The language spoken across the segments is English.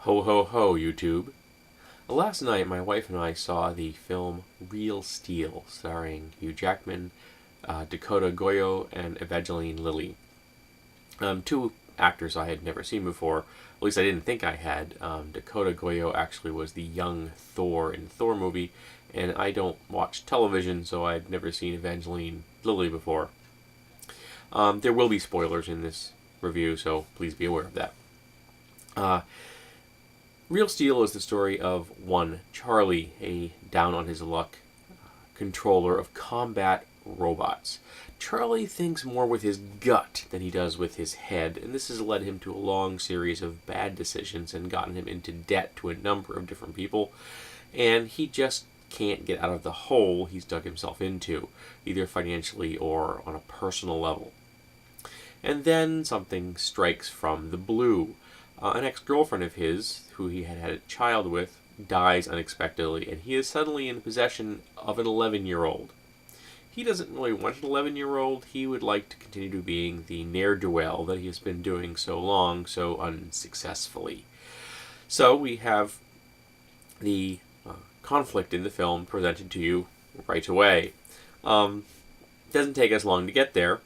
Ho ho ho, YouTube. Last night, my wife and I saw the film Real Steel, starring Hugh Jackman, Dakota Goyo, and Evangeline Lilly. Two actors I had never seen before. At least I didn't think I had. Dakota Goyo actually was the young Thor in the Thor movie, and I don't watch television, so I'd never seen Evangeline Lilly before. There will be spoilers in this review, so please be aware of that. Real Steel is the story of one Charlie, a down on his luck controller of combat robots. Charlie thinks more with his gut than he does with his head, and this has led him to a long series of bad decisions and gotten him into debt to a number of different people, and he just can't get out of the hole he's dug himself into, either financially or on a personal level. And then something strikes from the blue. An ex-girlfriend of his, who he had had a child with, dies unexpectedly, and he is suddenly in possession of an 11-year-old. He doesn't really want an 11-year-old. He would like to continue being the ne'er-do-well that he has been doing so long, so unsuccessfully. So we have the conflict in the film presented to you right away. Doesn't take us long to get there.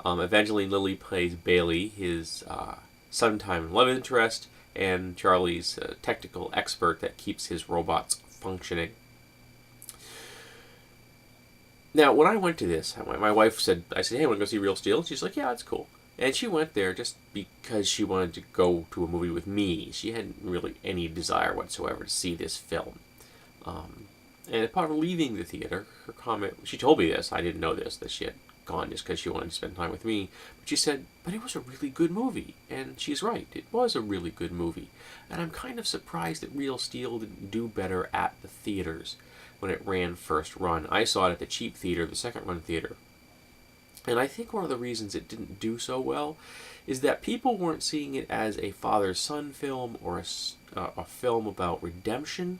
Evangeline Lilly plays Bailey, his sometime love interest, and Charlie's technical expert that keeps his robots functioning. Now, when I went to this, my wife said, I said, hey, want to go see Real Steel? And she's like, yeah, that's cool. And she went there just because she wanted to go to a movie with me. She hadn't really any desire whatsoever to see this film. And upon leaving the theater, her comment, she told me this, I didn't know this, that she had gone just because she wanted to spend time with me. But she said, but it was a really good movie. And she's right, it was a really good movie. And I'm kind of surprised that Real Steel didn't do better at the theaters when it ran first run. I saw it at the cheap theater, the second run theater. And I think one of the reasons it didn't do so well is that people weren't seeing it as a father-son film or a film about redemption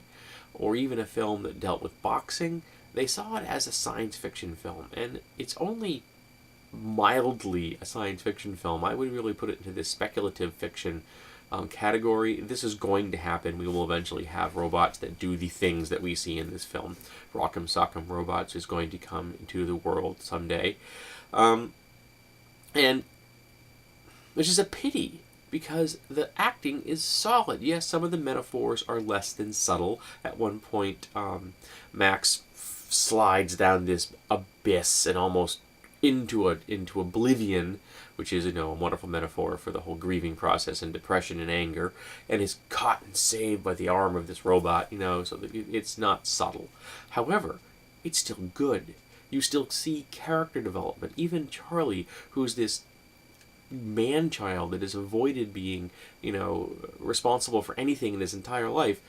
or even a film that dealt with boxing. They saw it as a science fiction film, and it's only mildly a science fiction film. I would really put it into this speculative fiction category. This is going to happen. We will eventually have robots that do the things that we see in this film. Rock'em Sock'em Robots is going to come into the world someday. And which is a pity, because the acting is solid. Yes, some of the metaphors are less than subtle. At one point, Max slides down this abyss and almost into oblivion, which is, a wonderful metaphor for the whole grieving process and depression and anger, and is caught and saved by the arm of this robot, so that it's not subtle. However, it's still good. You still see character development. Even Charlie, who's this man-child that has avoided being, responsible for anything in his entire life,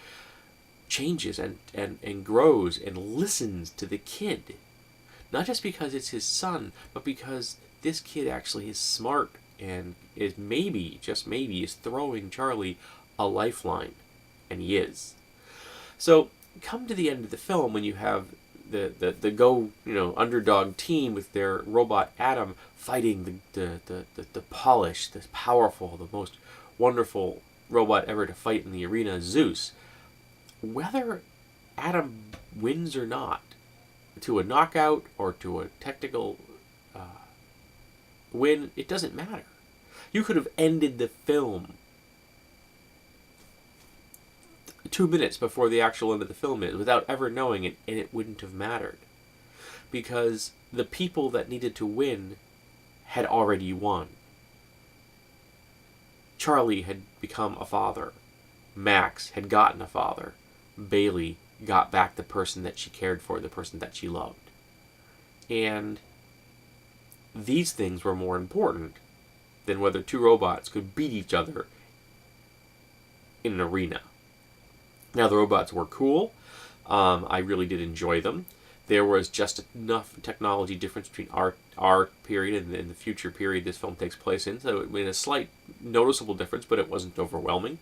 changes and grows and listens to the kid. Not just because it's his son, but because this kid actually is smart and is maybe, just maybe, is throwing Charlie a lifeline. And he is. So, come to the end of the film when you have the underdog team with their robot Adam fighting the polished, the powerful, the most wonderful robot ever to fight in the arena, Zeus. Whether Adam wins or not, to a knockout or to a technical win, it doesn't matter. You could have ended the film 2 minutes before the actual end of the film is without ever knowing it, and it wouldn't have mattered. Because the people that needed to win had already won. Charlie had become a father. Max had gotten a father. Bailey got back the person that she cared for, the person that she loved. And these things were more important than whether two robots could beat each other in an arena. Now, the robots were cool. I really did enjoy them. There was just enough technology difference between our period and the future period this film takes place in, so it made a slight noticeable difference, but it wasn't overwhelming.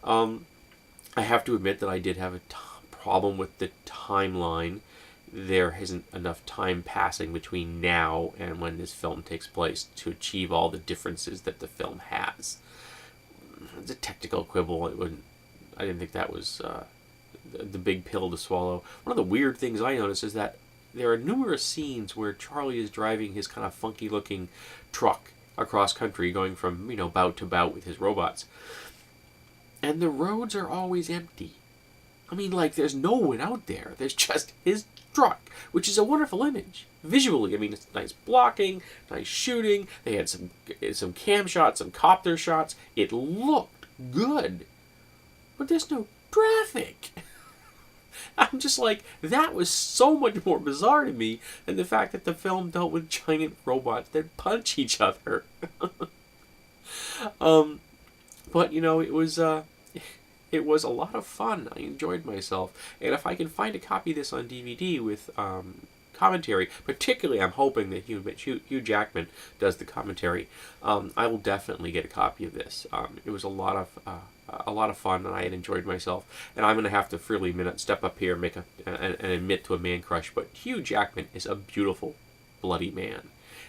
I have to admit that I did have a problem with the timeline. There isn't enough time passing between now and when this film takes place to achieve all the differences that the film has. It's a technical quibble. It wouldn't I didn't think that was the big pill to swallow. One of the weird things I noticed is that there are numerous scenes where Charlie is driving his kind of funky looking truck across country, going from, bout to bout with his robots. And the roads are always empty. I mean, like, there's no one out there. There's just his truck, which is a wonderful image. Visually, I mean, it's nice blocking, nice shooting. They had some cam shots, some copter shots. It looked good. But there's no traffic. I'm just like, that was so much more bizarre to me than the fact that the film dealt with giant robots that punch each other. But it was a lot of fun. I enjoyed myself, and if I can find a copy of this on DVD with commentary, particularly I'm hoping that Hugh Jackman does the commentary, I will definitely get a copy of this. It was a lot of fun, and I had enjoyed myself. And I'm going to have to freely step up here and admit to a man crush, but Hugh Jackman is a beautiful, bloody man.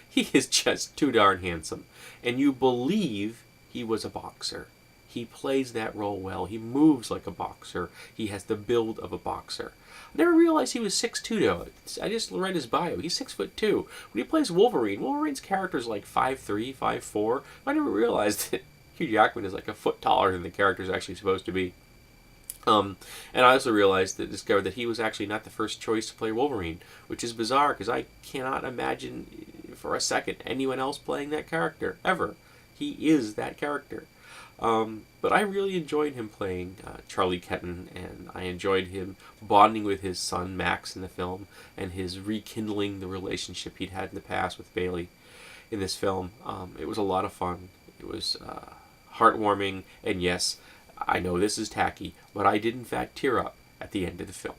He is just too darn handsome, and you believe he was a boxer. He plays that role well. He moves like a boxer. He has the build of a boxer. I never realized he was 6'2", though. I just read his bio. He's 6'2". When he plays Wolverine, Wolverine's character's like 5'3", 5'4". I never realized that Hugh Jackman is like a foot taller than the character's actually supposed to be. And I also discovered that he was actually not the first choice to play Wolverine, which is bizarre because I cannot imagine for a second anyone else playing that character, ever. He is that character. But I really enjoyed him playing Charlie Keaton, and I enjoyed him bonding with his son Max in the film, and his rekindling the relationship he'd had in the past with Bailey in this film. It was a lot of fun. It was heartwarming, and yes, I know this is tacky, but I did in fact tear up at the end of the film.